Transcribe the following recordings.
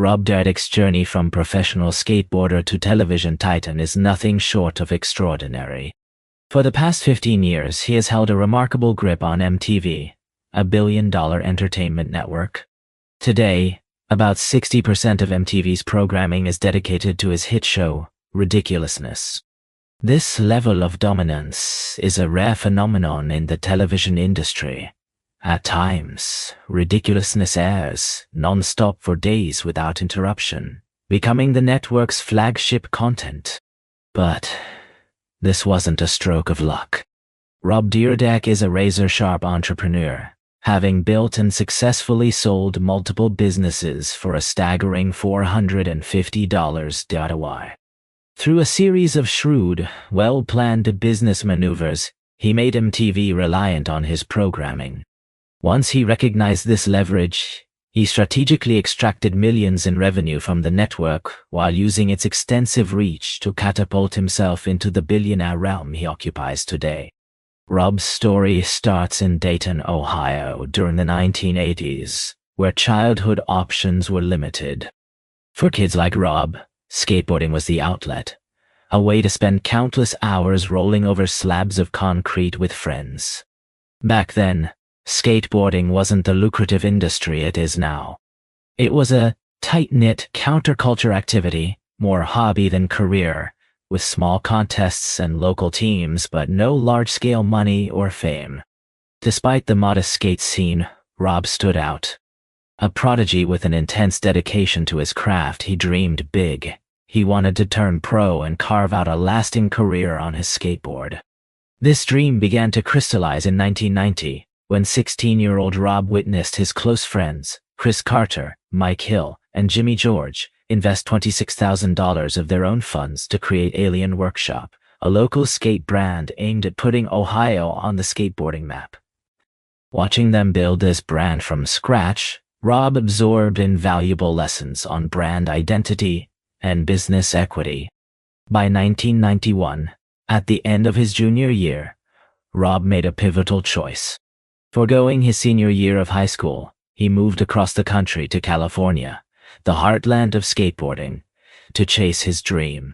Rob Dyrdek's journey from professional skateboarder to television titan is nothing short of extraordinary. For the past 15 years, he has held a remarkable grip on MTV, a billion-dollar entertainment network. Today, about 60% of MTV's programming is dedicated to his hit show, Ridiculousness. This level of dominance is a rare phenomenon in the television industry. At times, Ridiculousness airs non-stop for days without interruption, becoming the network's flagship content. But this wasn't a stroke of luck. Rob Dyrdek is a razor-sharp entrepreneur, having built and successfully sold multiple businesses for a staggering $450. Through a series of shrewd, well-planned business maneuvers, he made MTV reliant on his programming. Once he recognized this leverage, he strategically extracted millions in revenue from the network while using its extensive reach to catapult himself into the billionaire realm he occupies today. Rob's story starts in Dayton, Ohio during the 1980s, where childhood options were limited. For kids like Rob, skateboarding was the outlet, a way to spend countless hours rolling over slabs of concrete with friends. Back then, skateboarding wasn't the lucrative industry it is now. It was a tight-knit counterculture activity, more hobby than career, with small contests and local teams but no large-scale money or fame. Despite the modest skate scene, Rob stood out. A prodigy with an intense dedication to his craft, he dreamed big. He wanted to turn pro and carve out a lasting career on his skateboard. This dream began to crystallize in 1990, when 16-year-old Rob witnessed his close friends, Chris Carter, Mike Hill, and Jimmy George, invest $26,000 of their own funds to create Alien Workshop, a local skate brand aimed at putting Ohio on the skateboarding map. Watching them build this brand from scratch, Rob absorbed invaluable lessons on brand identity and business equity. By 1991, at the end of his junior year, Rob made a pivotal choice. Foregoing his senior year of high school, he moved across the country to California, the heartland of skateboarding, to chase his dream.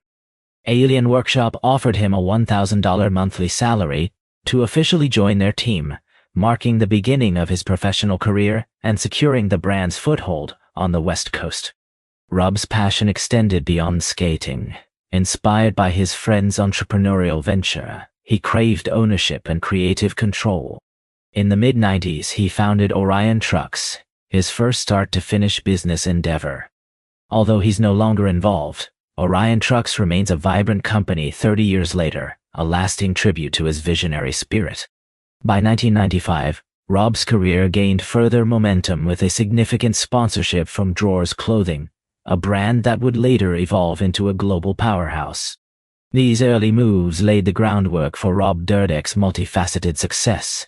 Alien Workshop offered him a $1,000 monthly salary to officially join their team, marking the beginning of his professional career and securing the brand's foothold on the West Coast. Rob's passion extended beyond skating. Inspired by his friend's entrepreneurial venture, he craved ownership and creative control. In the mid-90s, he founded Orion Trucks, his first start-to-finish business endeavor. Although he's no longer involved, Orion Trucks remains a vibrant company 30 years later, a lasting tribute to his visionary spirit. By 1995, Rob's career gained further momentum with a significant sponsorship from Drawers Clothing, a brand that would later evolve into a global powerhouse. These early moves laid the groundwork for Rob Dyrdek's multifaceted success,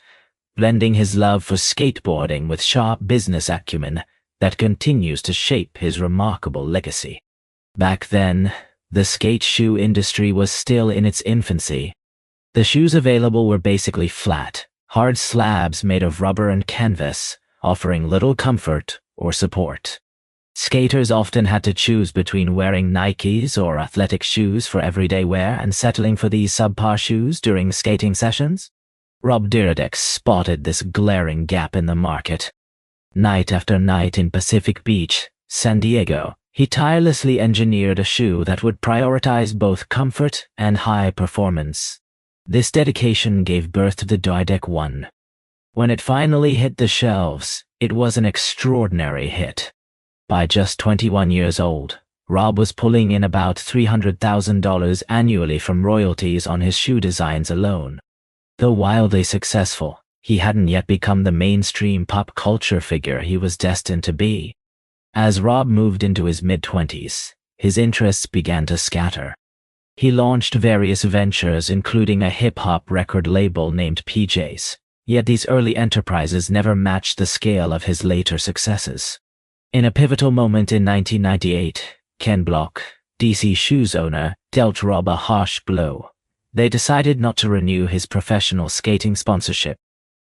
blending his love for skateboarding with sharp business acumen that continues to shape his remarkable legacy. Back then, the skate shoe industry was still in its infancy. The shoes available were basically flat, hard slabs made of rubber and canvas, offering little comfort or support. Skaters often had to choose between wearing Nikes or athletic shoes for everyday wear and settling for these subpar shoes during skating sessions. Rob Dyrdek spotted this glaring gap in the market. Night after night in Pacific Beach, San Diego, he tirelessly engineered a shoe that would prioritize both comfort and high performance. This dedication gave birth to the Dyrdek 1. When it finally hit the shelves, it was an extraordinary hit. By just 21 years old, Rob was pulling in about $300,000 annually from royalties on his shoe designs alone. Though wildly successful, he hadn't yet become the mainstream pop culture figure he was destined to be. As Rob moved into his mid-20s, his interests began to scatter. He launched various ventures, including a hip-hop record label named PJ's, yet these early enterprises never matched the scale of his later successes. In a pivotal moment in 1998, Ken Block, DC Shoes owner, dealt Rob a harsh blow. They decided not to renew his professional skating sponsorship.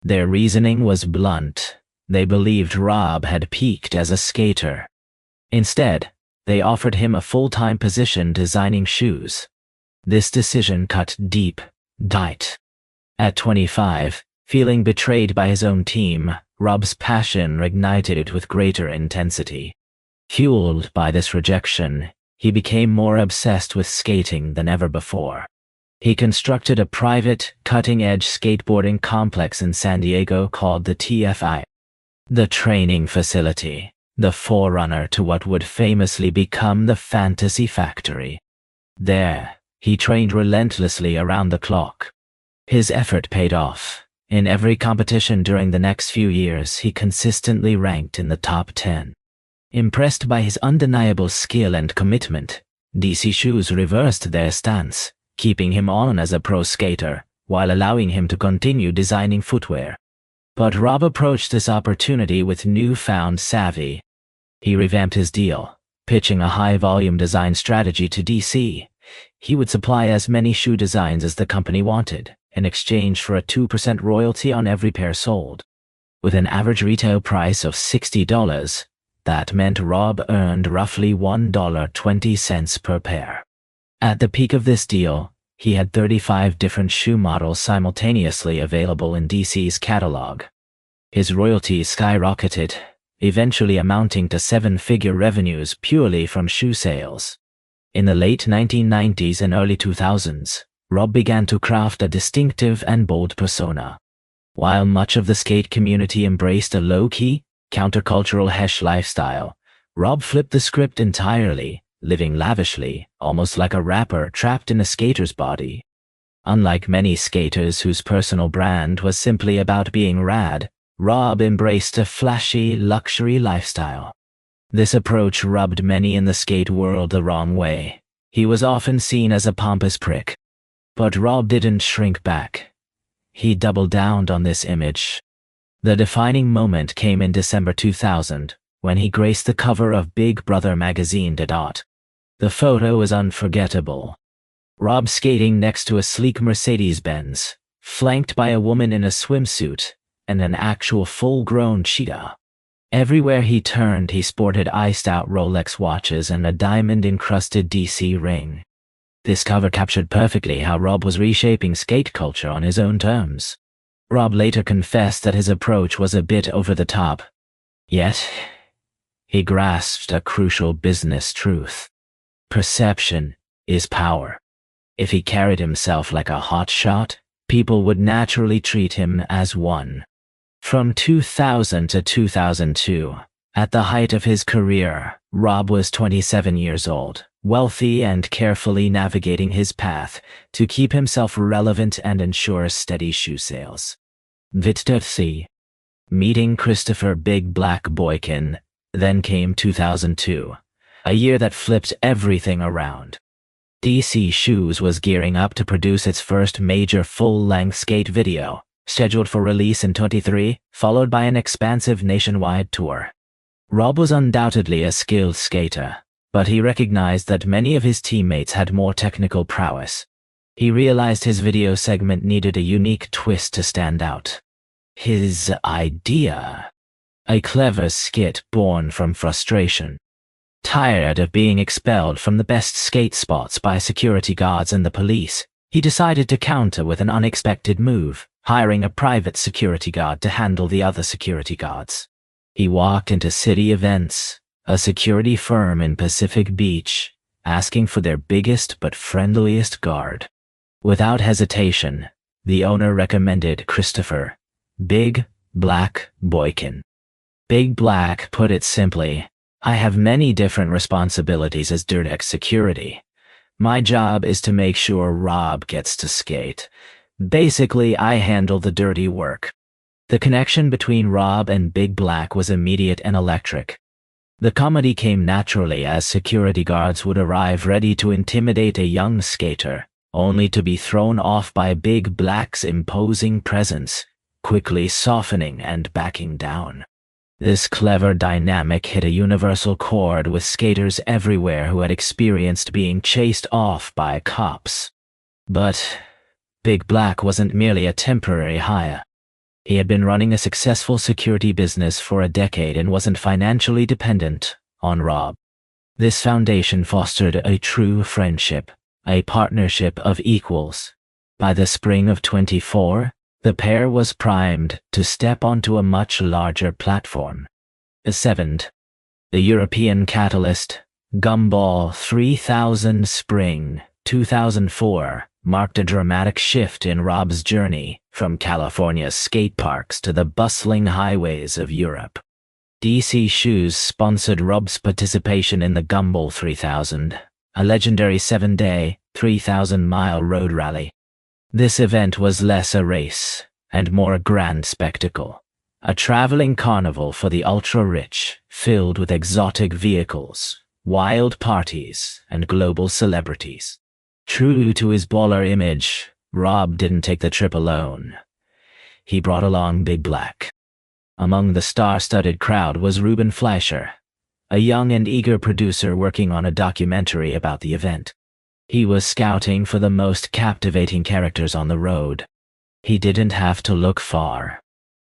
Their reasoning was blunt. They believed Rob had peaked as a skater. Instead, they offered him a full-time position designing shoes. This decision cut deep. At 25, feeling betrayed by his own team, Rob's passion reignited with greater intensity. Fueled by this rejection, he became more obsessed with skating than ever before. He constructed a private, cutting-edge skateboarding complex in San Diego called the TFI, the training facility, the forerunner to what would famously become the Fantasy Factory. There, he trained relentlessly around the clock. His effort paid off. In every competition during the next few years, he consistently ranked in the top 10. Impressed by his undeniable skill and commitment, DC Shoes reversed their stance, keeping him on as a pro skater, while allowing him to continue designing footwear. But Rob approached this opportunity with newfound savvy. He revamped his deal, pitching a high-volume design strategy to DC. He would supply as many shoe designs as the company wanted, in exchange for a 2% royalty on every pair sold. With an average retail price of $60, that meant Rob earned roughly $1.20 per pair. At the peak of this deal, he had 35 different shoe models simultaneously available in DC's catalog. His royalties skyrocketed, eventually amounting to seven-figure revenues purely from shoe sales. In the late 1990s and early 2000s, Rob began to craft a distinctive and bold persona. While much of the skate community embraced a low-key, countercultural Hesh lifestyle, Rob flipped the script entirely, living lavishly, almost like a rapper trapped in a skater's body. Unlike many skaters whose personal brand was simply about being rad, Rob embraced a flashy, luxury lifestyle. This approach rubbed many in the skate world the wrong way. He was often seen as a pompous prick. But Rob didn't shrink back. He doubled down on this image. The defining moment came in December 2000, when he graced the cover of Big Brother magazine. The photo was unforgettable. Rob skating next to a sleek Mercedes-Benz, flanked by a woman in a swimsuit, and an actual full-grown cheetah. Everywhere he turned, he sported iced-out Rolex watches and a diamond-encrusted DC ring. This cover captured perfectly how Rob was reshaping skate culture on his own terms. Rob later confessed that his approach was a bit over the top. Yet, he grasped a crucial business truth. Perception is power. If he carried himself like a hotshot, people would naturally treat him as one. From 2000 to 2002, at the height of his career, Rob was 27 years old, wealthy and carefully navigating his path to keep himself relevant and ensure steady shoe sales. Meeting Christopher Big Black Boykin. Then came 2002, a year that flipped everything around. DC Shoes was gearing up to produce its first major full-length skate video, scheduled for release in 2023, followed by an expansive nationwide tour. Rob was undoubtedly a skilled skater, but he recognized that many of his teammates had more technical prowess. He realized his video segment needed a unique twist to stand out. His idea: a clever skit born from frustration. Tired of being expelled from the best skate spots by security guards and the police, he decided to counter with an unexpected move, hiring a private security guard to handle the other security guards. He walked into city events, a security firm in Pacific Beach, asking for their biggest but friendliest guard. Without hesitation, the owner recommended Christopher Big Black Boykin. Big Black put it simply: I have many different responsibilities as Dyrdek's security. My job is to make sure Rob gets to skate. Basically, I handle the dirty work. The connection between Rob and Big Black was immediate and electric. The comedy came naturally as security guards would arrive ready to intimidate a young skater, only to be thrown off by Big Black's imposing presence, quickly softening and backing down. This clever dynamic hit a universal chord with skaters everywhere who had experienced being chased off by cops. But Big Black wasn't merely a temporary hire. He had been running a successful security business for a decade and wasn't financially dependent on Rob. This foundation fostered a true friendship, a partnership of equals. By the spring of 24, the pair was primed to step onto a much larger platform. 7. The European catalyst, Gumball 3000 Spring 2004, marked a dramatic shift in Rob's journey from California's skate parks to the bustling highways of Europe. DC Shoes sponsored Rob's participation in the Gumball 3000, a legendary 7-day, 3,000-mile road rally. This event was less a race and more a grand spectacle, a traveling carnival for the ultra-rich, filled with exotic vehicles, wild parties, and global celebrities. True to his baller image, Rob didn't take the trip alone. He brought along Big Black. Among the star-studded crowd was Ruben Fleischer, a young and eager producer working on a documentary about the event. He was scouting for the most captivating characters on the road. He didn't have to look far.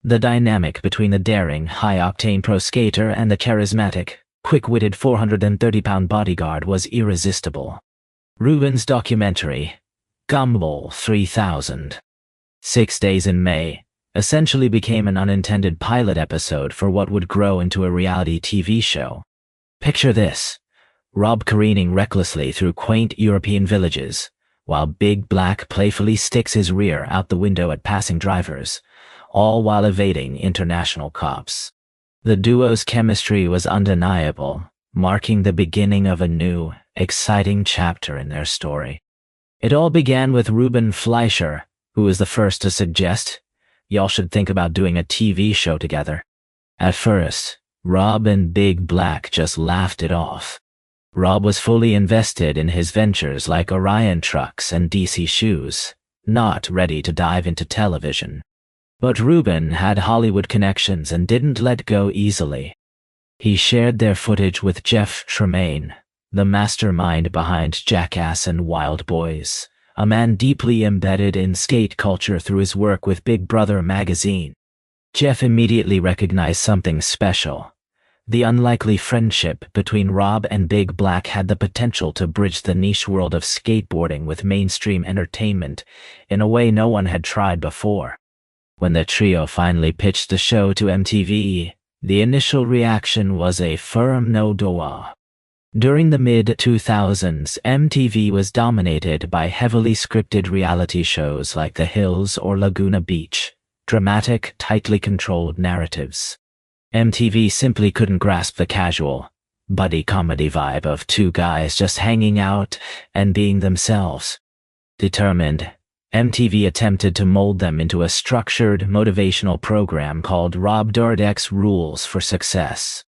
The dynamic between the daring, high-octane pro skater and the charismatic, quick-witted 430-pound bodyguard was irresistible. Ruben's documentary, Gumball 3000, 6 days in May, essentially became an unintended pilot episode for what would grow into a reality TV show. Picture this: Rob careening recklessly through quaint European villages, while Big Black playfully sticks his rear out the window at passing drivers, all while evading international cops. The duo's chemistry was undeniable, marking the beginning of a new, exciting chapter in their story. It all began with Ruben Fleischer, who was the first to suggest, "Y'all should think about doing a TV show together." At first, Rob and Big Black just laughed it off. Rob was fully invested in his ventures like Orion Trucks and DC Shoes, not ready to dive into television. But Ruben had Hollywood connections and didn't let go easily. He shared their footage with Jeff Tremaine, the mastermind behind Jackass and Wild Boys, a man deeply embedded in skate culture through his work with Big Brother magazine. Jeff immediately recognized something special. The unlikely friendship between Rob and Big Black had the potential to bridge the niche world of skateboarding with mainstream entertainment in a way no one had tried before. When the trio finally pitched the show to MTV, the initial reaction was a firm no doa. During the mid-2000s, MTV was dominated by heavily scripted reality shows like The Hills or Laguna Beach, dramatic, tightly controlled narratives. MTV simply couldn't grasp the casual, buddy comedy vibe of two guys just hanging out and being themselves. Determined, MTV attempted to mold them into a structured, motivational program called Rob Dyrdek's Rules for Success.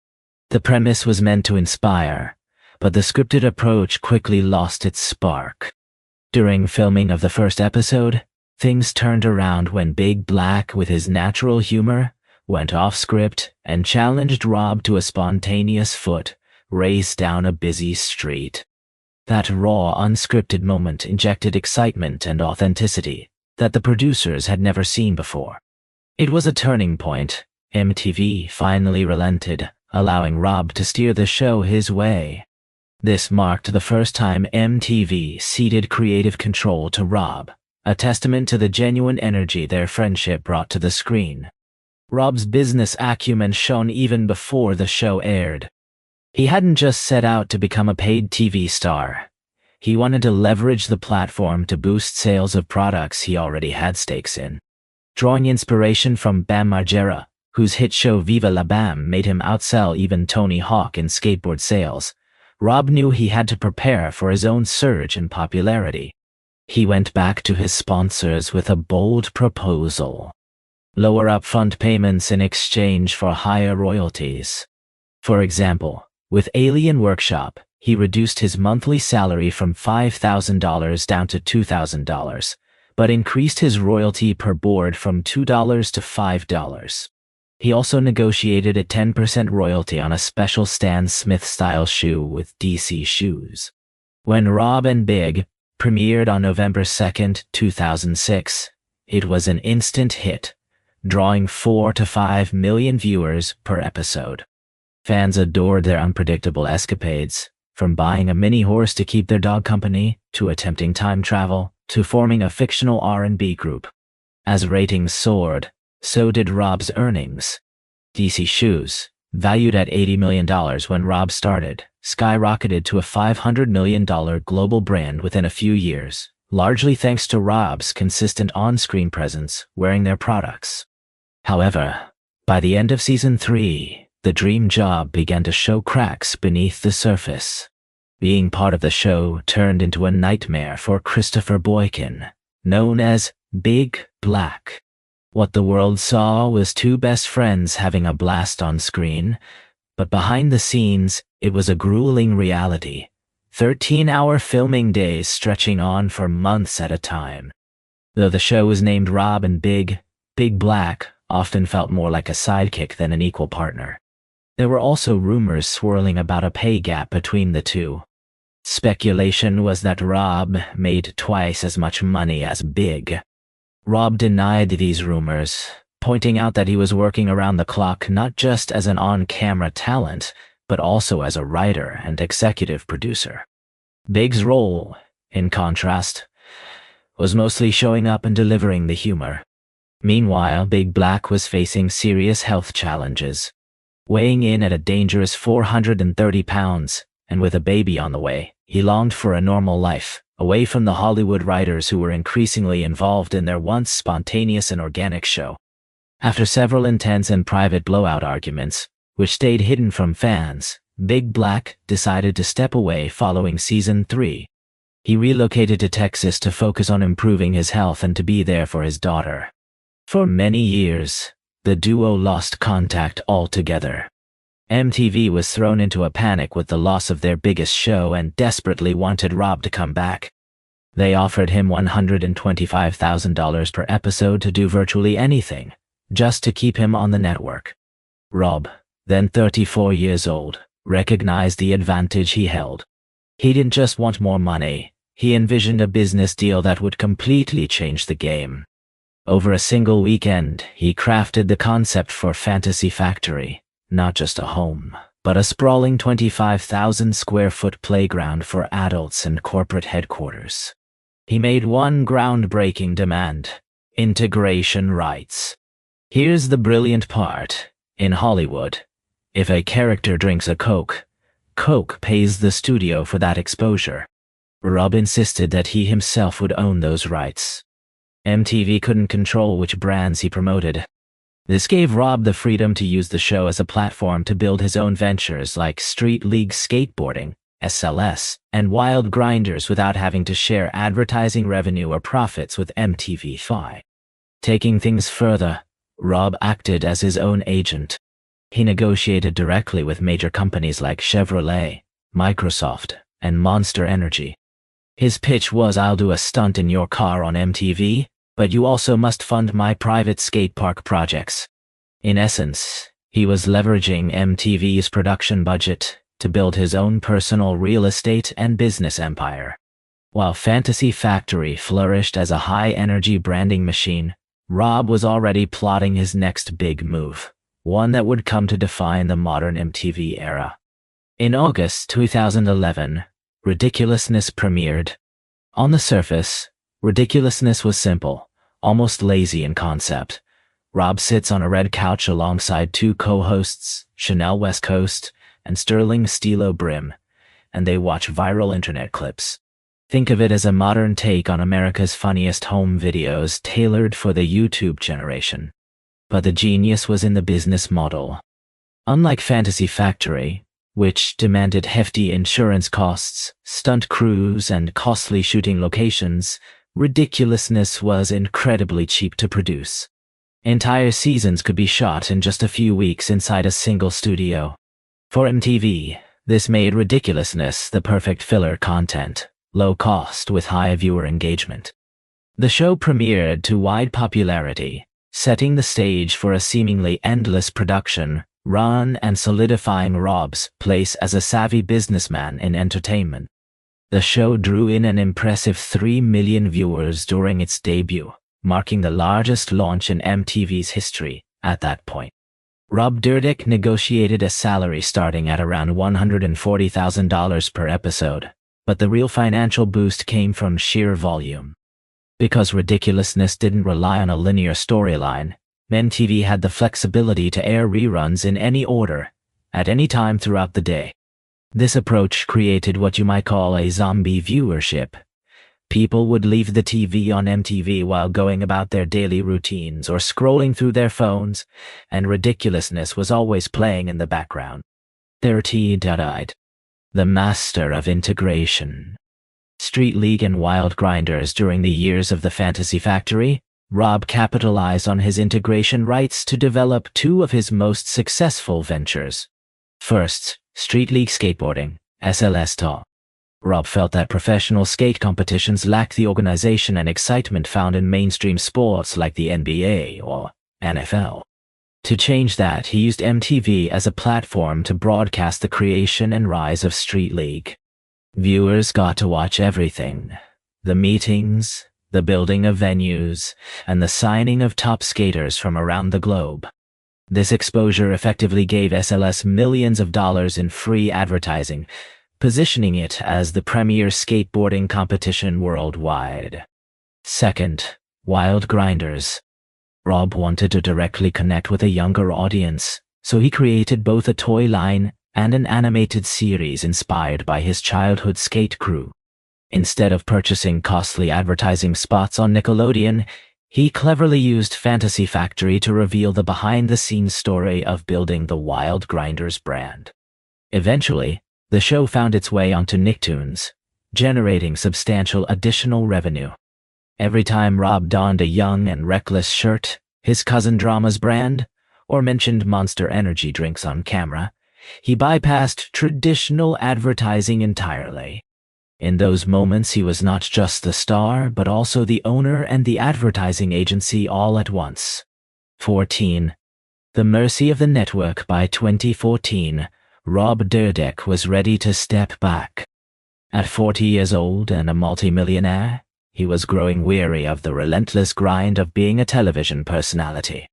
The premise was meant to inspire, but the scripted approach quickly lost its spark. During filming of the first episode, things turned around when Big Black, with his natural humor, went off script and challenged Rob to a spontaneous foot race down a busy street. That raw, unscripted moment injected excitement and authenticity that the producers had never seen before. It was a turning point. MTV finally relented, allowing Rob to steer the show his way. This marked the first time MTV ceded creative control to Rob, a testament to the genuine energy their friendship brought to the screen. Rob's business acumen shone even before the show aired. He hadn't just set out to become a paid TV star. He wanted to leverage the platform to boost sales of products he already had stakes in. Drawing inspiration from Bam Margera, whose hit show Viva La Bam made him outsell even Tony Hawk in skateboard sales, Rob knew he had to prepare for his own surge in popularity. He went back to his sponsors with a bold proposal: lower upfront payments in exchange for higher royalties. For example, with Alien Workshop, he reduced his monthly salary from $5,000 down to $2,000, but increased his royalty per board from $2 to $5. He also negotiated a 10% royalty on a special Stan Smith-style shoe with DC Shoes. When Rob and Big premiered on November 2, 2006, it was an instant hit, drawing 4 to 5 million viewers per episode. Fans adored their unpredictable escapades, from buying a mini horse to keep their dog company, to attempting time travel, to forming a fictional R&B group. As ratings soared, so did Rob's earnings. DC Shoes, valued at $80 million when Rob started, skyrocketed to a $500 million global brand within a few years, largely thanks to Rob's consistent on-screen presence wearing their products. However, by the end of season 3, the dream job began to show cracks beneath the surface. Being part of the show turned into a nightmare for Christopher Boykin, known as Big Black. What the world saw was two best friends having a blast on screen, but behind the scenes, it was a grueling reality. 13-hour filming days stretching on for months at a time. Though the show was named Rob and Big Black often felt more like a sidekick than an equal partner. There were also rumors swirling about a pay gap between the two. Speculation was that Rob made twice as much money as Big. Rob denied these rumors, pointing out that he was working around the clock not just as an on-camera talent, but also as a writer and executive producer. Big's role, in contrast, was mostly showing up and delivering the humor. Meanwhile, Big Black was facing serious health challenges. Weighing in at a dangerous 430 pounds, and with a baby on the way, he longed for a normal life, away from the Hollywood writers who were increasingly involved in their once spontaneous and organic show. After several intense and private blowout arguments, which stayed hidden from fans, Big Black decided to step away following season 3. He relocated to Texas to focus on improving his health and to be there for his daughter. For many years, the duo lost contact altogether. MTV was thrown into a panic with the loss of their biggest show and desperately wanted Rob to come back. They offered him $125,000 per episode to do virtually anything, just to keep him on the network. Rob, then 34 years old, recognized the advantage he held. He didn't just want more money, he envisioned a business deal that would completely change the game. Over a single weekend, he crafted the concept for Fantasy Factory, not just a home, but a sprawling 25,000 square foot playground for adults and corporate headquarters. He made one groundbreaking demand: integration rights. Here's the brilliant part. In Hollywood, if a character drinks a Coke, Coke pays the studio for that exposure. Rob insisted that he himself would own those rights. MTV couldn't control which brands he promoted. This gave Rob the freedom to use the show as a platform to build his own ventures like Street League Skateboarding, SLS, and Wild Grinders without having to share advertising revenue or profits with MTV. Taking things further, Rob acted as his own agent. He negotiated directly with major companies like Chevrolet, Microsoft, and Monster Energy. His pitch was, "I'll do a stunt in your car on MTV, but you also must fund my private skate park projects." In essence, he was leveraging MTV's production budget to build his own personal real estate and business empire. While Fantasy Factory flourished as a high-energy branding machine, Rob was already plotting his next big move, one that would come to define the modern MTV era. In August 2011, Ridiculousness premiered. On the surface, Ridiculousness was simple, almost lazy in concept. Rob sits on a red couch alongside two co-hosts, Chanel West Coast and Sterling Stilo Brim, and they watch viral internet clips. Think of it as a modern take on America's funniest home videos tailored for the YouTube generation. But the genius was in the business model. Unlike Fantasy Factory, which demanded hefty insurance costs, stunt crews, and costly shooting locations, Ridiculousness was incredibly cheap to produce. Entire seasons could be shot in just a few weeks inside a single studio. For MTV, this made Ridiculousness the perfect filler content, low cost with high viewer engagement. The show premiered to wide popularity, setting the stage for a seemingly endless production run and solidifying Rob's place as a savvy businessman in entertainment. The show drew in an impressive 3 million viewers during its debut, marking the largest launch in MTV's history at that point. Rob Dyrdek negotiated a salary starting at around $140,000 per episode, but the real financial boost came from sheer volume. Because Ridiculousness didn't rely on a linear storyline, MTV had the flexibility to air reruns in any order, at any time throughout the day. This approach created what you might call a zombie viewership. People would leave the TV on MTV while going about their daily routines or scrolling through their phones, and Ridiculousness was always playing in the background. 30. The master of integration. Street League and Wild Grinders. During the years of the Fantasy Factory, Rob capitalized on his integration rights to develop two of his most successful ventures. First, Street League Skateboarding, SLS. Rob felt that professional skate competitions lacked the organization and excitement found in mainstream sports like the NBA or NFL. To change that, he used MTV as a platform to broadcast the creation and rise of Street League. Viewers got to watch everything: the meetings, the building of venues, and the signing of top skaters from around the globe. This exposure effectively gave SLS millions of dollars in free advertising, positioning it as the premier skateboarding competition worldwide. Second, Wild Grinders. Rob wanted to directly connect with a younger audience, so he created both a toy line and an animated series inspired by his childhood skate crew. Instead of purchasing costly advertising spots on Nickelodeon, he cleverly used Fantasy Factory to reveal the behind-the-scenes story of building the Wild Grinders brand. Eventually, the show found its way onto Nicktoons, generating substantial additional revenue. Every time Rob donned a young and reckless shirt, his cousin Drama's brand, or mentioned Monster Energy drinks on camera, he bypassed traditional advertising entirely. In those moments, he was not just the star, but also the owner and the advertising agency all at once. 14. The mercy of the network. By 2014, Rob Dyrdek was ready to step back. At 40 years old and a multimillionaire, he was growing weary of the relentless grind of being a television personality.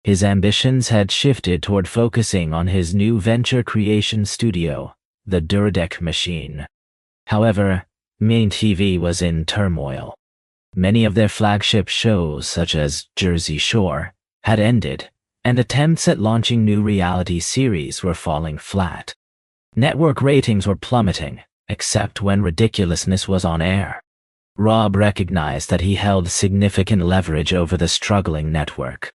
His ambitions had shifted toward focusing on his new venture creation studio, the Dyrdek Machine. However, MTV was in turmoil. Many of their flagship shows, such as Jersey Shore, had ended, and attempts at launching new reality series were falling flat. Network ratings were plummeting, except when Ridiculousness was on air. Rob recognized that he held significant leverage over the struggling network.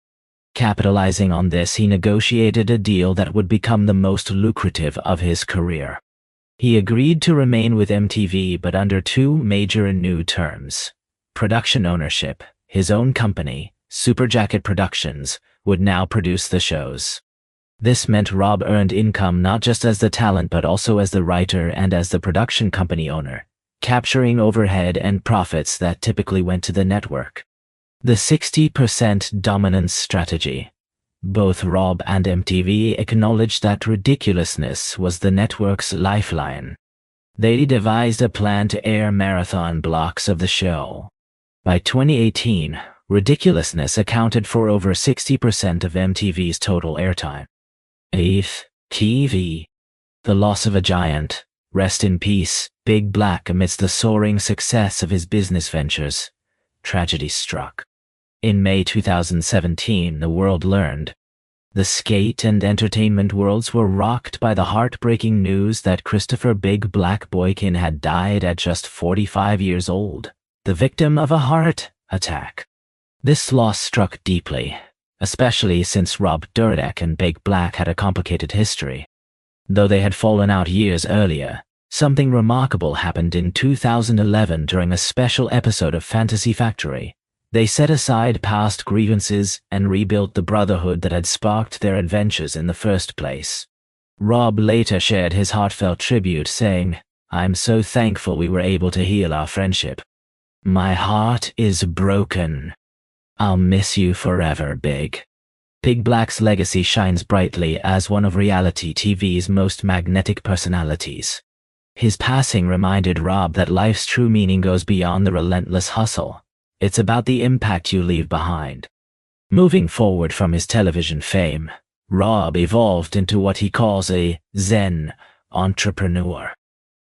Capitalizing on this, he negotiated a deal that would become the most lucrative of his career. He agreed to remain with MTV, but under two major new terms. Production ownership. His own company, Superjacket Productions, would now produce the shows. This meant Rob earned income not just as the talent but also as the writer and as the production company owner, capturing overhead and profits that typically went to the network. The 60% dominance strategy. Both Rob and MTV acknowledged that Ridiculousness was the network's lifeline. They devised a plan to air marathon blocks of the show. By 2018, Ridiculousness accounted for over 60% of MTV's total airtime. 8th, TV. The loss of a giant. Rest in peace, Big Black. Amidst the soaring success of his business ventures, tragedy struck. In May 2017, the world learned. The skate and entertainment worlds were rocked by the heartbreaking news that Christopher Big Black Boykin had died at just 45 years old, the victim of a heart attack. This loss struck deeply, especially since Rob Dyrdek and Big Black had a complicated history. Though they had fallen out years earlier, something remarkable happened in 2011 during a special episode of Fantasy Factory. They set aside past grievances and rebuilt the brotherhood that had sparked their adventures in the first place. Rob later shared his heartfelt tribute, saying, "I'm so thankful we were able to heal our friendship. My heart is broken. I'll miss you forever, Big." Big Black's legacy shines brightly as one of reality TV's most magnetic personalities. His passing reminded Rob that life's true meaning goes beyond the relentless hustle. It's about the impact you leave behind. Moving forward from his television fame, Rob evolved into what he calls a Zen entrepreneur.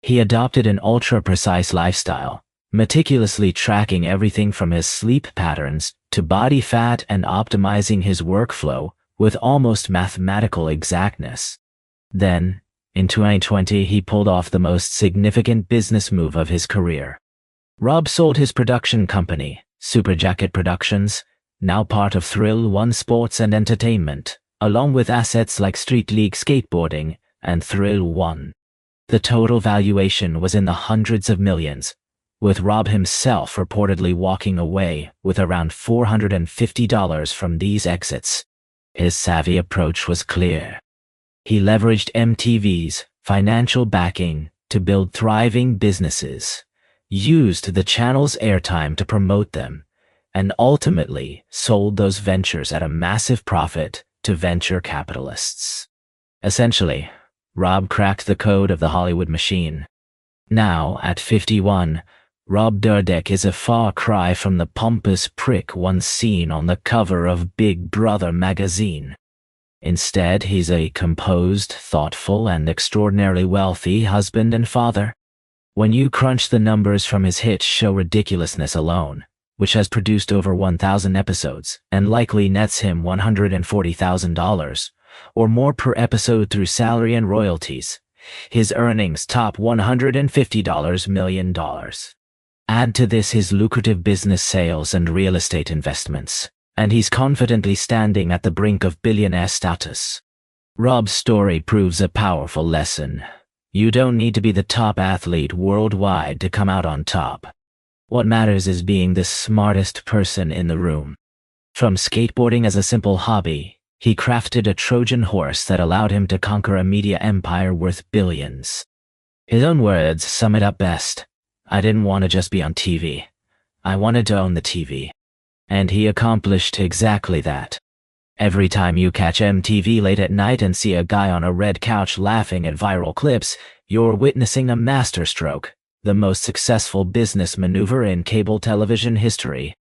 He adopted an ultra-precise lifestyle, meticulously tracking everything from his sleep patterns to body fat and optimizing his workflow with almost mathematical exactness. Then, in 2020, he pulled off the most significant business move of his career. Rob sold his production company, Super Jacket Productions, now part of Thrill One Sports and Entertainment, along with assets like Street League Skateboarding and Thrill One. The total valuation was in the hundreds of millions, with Rob himself reportedly walking away with around $450 from these exits. His savvy approach was clear. He leveraged MTV's financial backing to build thriving businesses, used the channel's airtime to promote them, and ultimately sold those ventures at a massive profit to venture capitalists. Essentially, Rob cracked the code of the Hollywood machine. Now, at 51, Rob Dyrdek is a far cry from the pompous prick once seen on the cover of Big Brother magazine. Instead, he's a composed, thoughtful, and extraordinarily wealthy husband and father. When you crunch the numbers from his hit show Ridiculousness alone, which has produced over 1,000 episodes and likely nets him $140,000 or more per episode through salary and royalties, his earnings top $150 million. Add to this his lucrative business sales and real estate investments, and he's confidently standing at the brink of billionaire status. Rob's story proves a powerful lesson. You don't need to be the top athlete worldwide to come out on top. What matters is being the smartest person in the room. From skateboarding as a simple hobby, he crafted a Trojan horse that allowed him to conquer a media empire worth billions. His own words sum it up best. I didn't want to just be on TV. I wanted to own the TV. And he accomplished exactly that. Every time you catch MTV late at night and see a guy on a red couch laughing at viral clips, you're witnessing a masterstroke, the most successful business maneuver in cable television history.